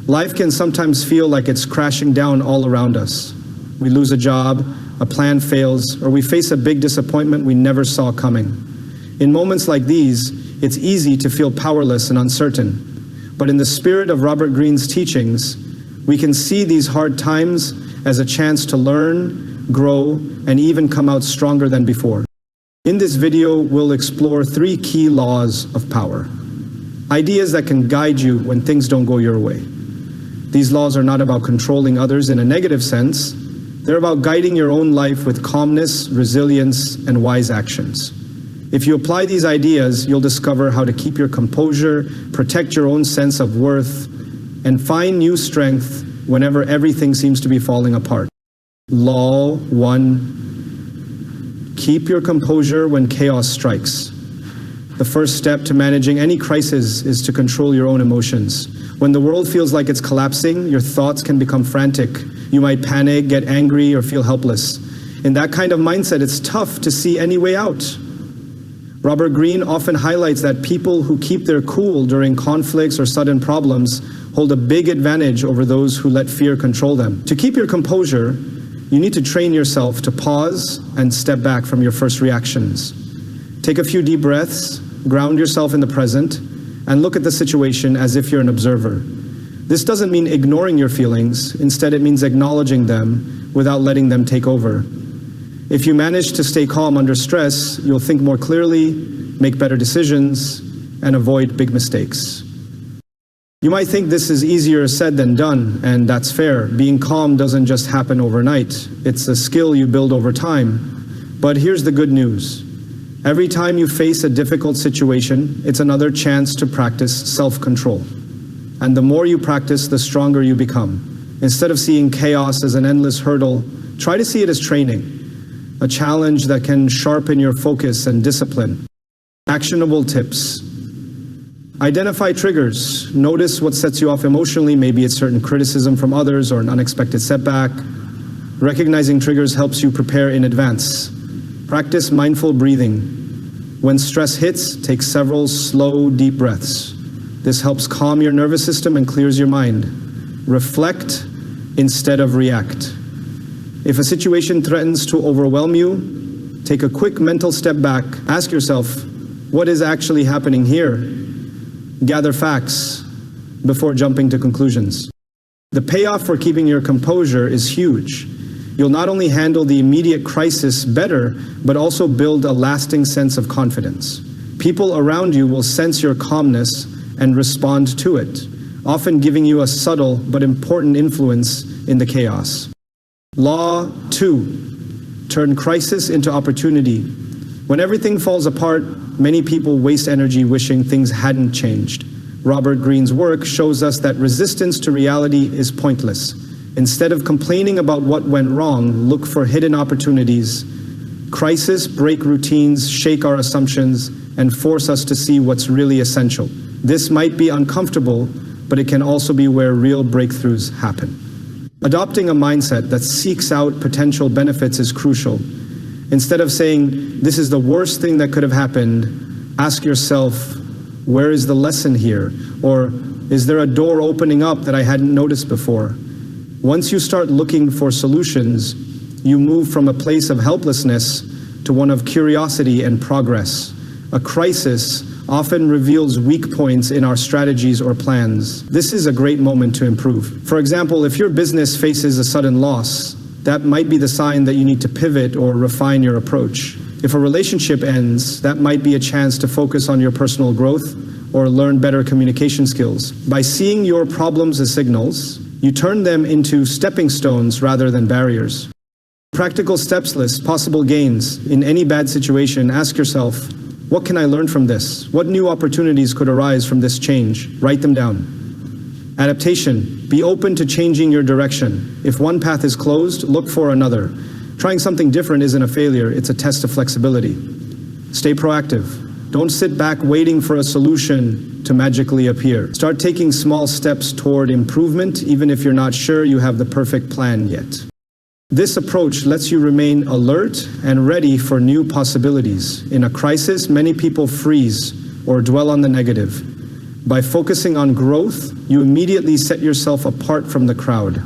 Life can sometimes feel like it's crashing down all around us. We lose a job, a plan fails, or we face a big disappointment we never saw coming. In moments like these, it's easy to feel powerless and uncertain. But in the spirit of Robert Greene's teachings, we can see these hard times as a chance to learn, grow, and even come out stronger than before. In this video, we'll explore 3 key laws of power. Ideas that can guide you when things don't go your way. These laws are not about controlling others in a negative sense. They're about guiding your own life with calmness, resilience, and wise actions. If you apply these ideas, you'll discover how to keep your composure, protect your own sense of worth, and find new strength whenever everything seems to be falling apart. Law 1. Keep your composure when chaos strikes. The first step to managing any crisis is to control your own emotions. When the world feels like it's collapsing, your thoughts can become frantic. You might panic, get angry, or feel helpless. In that kind of mindset, it's tough to see any way out. Robert Greene often highlights that people who keep their cool during conflicts or sudden problems hold a big advantage over those who let fear control them. To keep your composure, you need to train yourself to pause and step back from your first reactions. Take a few deep breaths, ground yourself in the present, and look at the situation as if you're an observer. This doesn't mean ignoring your feelings. Instead, it means acknowledging them without letting them take over. If you manage to stay calm under stress, you'll think more clearly, make better decisions, and avoid big mistakes. You might think this is easier said than done, and that's fair. Being calm doesn't just happen overnight. It's a skill you build over time. But here's the good news. Every time you face a difficult situation, it's another chance to practice self-control. And the more you practice, the stronger you become. Instead of seeing chaos as an endless hurdle, try to see it as training, a challenge that can sharpen your focus and discipline. Actionable tips. Identify triggers. Notice what sets you off emotionally. Maybe it's certain criticism from others or an unexpected setback. Recognizing triggers helps you prepare in advance. Practice mindful breathing. When stress hits, take several slow, deep breaths. This helps calm your nervous system and clears your mind. Reflect instead of react. If a situation threatens to overwhelm you, take a quick mental step back. Ask yourself, what is actually happening here? Gather facts before jumping to conclusions. The payoff for keeping your composure is huge. You'll not only handle the immediate crisis better, but also build a lasting sense of confidence. People around you will sense your calmness and respond to it, often giving you a subtle but important influence in the chaos. Law 2. Turn crisis into opportunity. When everything falls apart, many people waste energy wishing things hadn't changed. Robert Greene's work shows us that resistance to reality is pointless. Instead of complaining about what went wrong, look for hidden opportunities. Crises break routines, shake our assumptions, and force us to see what's really essential. This might be uncomfortable, but it can also be where real breakthroughs happen. Adopting a mindset that seeks out potential benefits is crucial. Instead of saying, this is the worst thing that could have happened, ask yourself, where is the lesson here? Or, is there a door opening up that I hadn't noticed before? Once you start looking for solutions, you move from a place of helplessness to one of curiosity and progress. A crisis often reveals weak points in our strategies or plans. This is a great moment to improve. For example, if your business faces a sudden loss, that might be the sign that you need to pivot or refine your approach. If a relationship ends, that might be a chance to focus on your personal growth or learn better communication skills. By seeing your problems as signals, you turn them into stepping stones rather than barriers. Practical steps list possible gains. In any bad situation, ask yourself, what can I learn from this? What new opportunities could arise from this change? Write them down. Adaptation. Be open to changing your direction. If one path is closed, look for another. Trying something different isn't a failure, it's a test of flexibility. Stay proactive. Don't sit back waiting for a solution to magically appear. Start taking small steps toward improvement, even if you're not sure you have the perfect plan yet. This approach lets you remain alert and ready for new possibilities. In a crisis, many people freeze or dwell on the negative. By focusing on growth, you immediately set yourself apart from the crowd.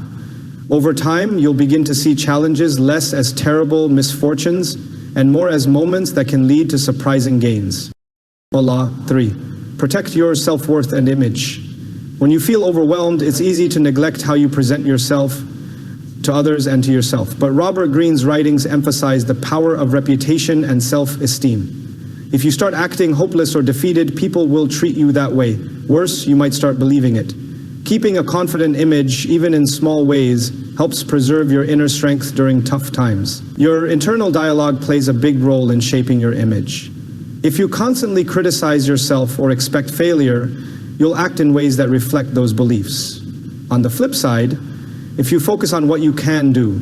Over time, you'll begin to see challenges less as terrible misfortunes and more as moments that can lead to surprising gains. 3. Protect your self-worth and image. When you feel overwhelmed, it's easy to neglect how you present yourself to others and to yourself. But Robert Greene's writings emphasize the power of reputation and self-esteem. If you start acting hopeless or defeated, people will treat you that way. Worse, you might start believing it. Keeping a confident image, even in small ways, helps preserve your inner strength during tough times. Your internal dialogue plays a big role in shaping your image. If you constantly criticize yourself or expect failure, you'll act in ways that reflect those beliefs. On the flip side, if you focus on what you can do,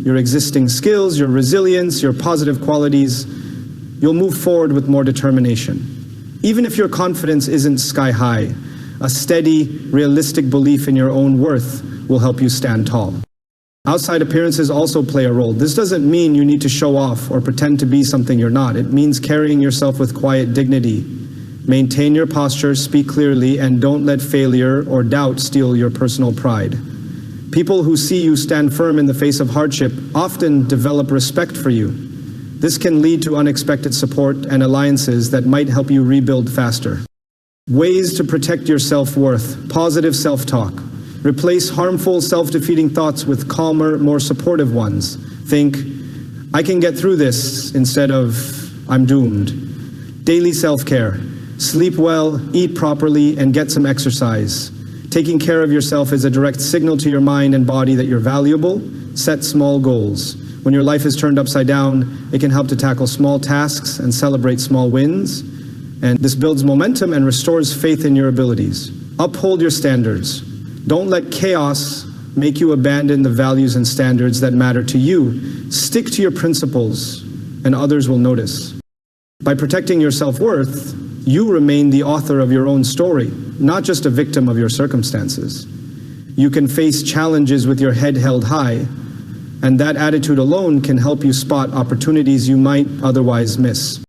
your existing skills, your resilience, your positive qualities, you'll move forward with more determination. Even if your confidence isn't sky high, a steady, realistic belief in your own worth will help you stand tall. Outside appearances also play a role. This doesn't mean you need to show off or pretend to be something you're not. It means carrying yourself with quiet dignity. Maintain your posture, speak clearly, and don't let failure or doubt steal your personal pride. People who see you stand firm in the face of hardship often develop respect for you. This can lead to unexpected support and alliances that might help you rebuild faster. Ways to protect your self-worth: positive self-talk. Replace harmful, self-defeating thoughts with calmer, more supportive ones. Think, "I can get through this," instead of "I'm doomed." Daily self-care. Sleep well, eat properly, and get some exercise. Taking care of yourself is a direct signal to your mind and body that you're valuable. Set small goals. When your life is turned upside down, it can help to tackle small tasks and celebrate small wins. And this builds momentum and restores faith in your abilities. Uphold your standards. Don't let chaos make you abandon the values and standards that matter to you. Stick to your principles, and others will notice. By protecting your self-worth, you remain the author of your own story, not just a victim of your circumstances. You can face challenges with your head held high, and that attitude alone can help you spot opportunities you might otherwise miss.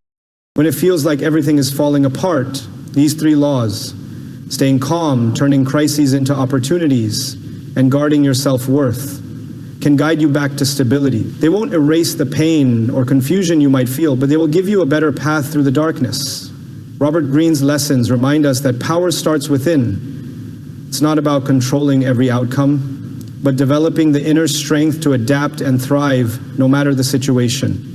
When it feels like everything is falling apart, these 3 laws, staying calm, turning crises into opportunities, and guarding your self-worth, can guide you back to stability. They won't erase the pain or confusion you might feel, but they will give you a better path through the darkness. Robert Greene's lessons remind us that power starts within. It's not about controlling every outcome, but developing the inner strength to adapt and thrive no matter the situation.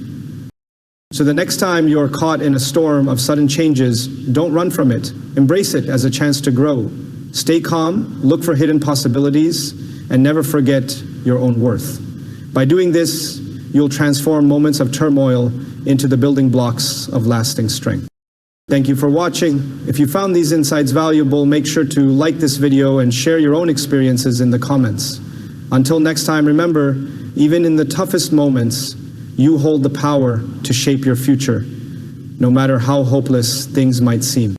So the next time you're caught in a storm of sudden changes, don't run from it. Embrace it as a chance to grow. Stay calm, look for hidden possibilities, and never forget your own worth. By doing this, you'll transform moments of turmoil into the building blocks of lasting strength. Thank you for watching. If you found these insights valuable, make sure to like this video and share your own experiences in the comments. Until next time, remember, even in the toughest moments, you hold the power to shape your future, no matter how hopeless things might seem.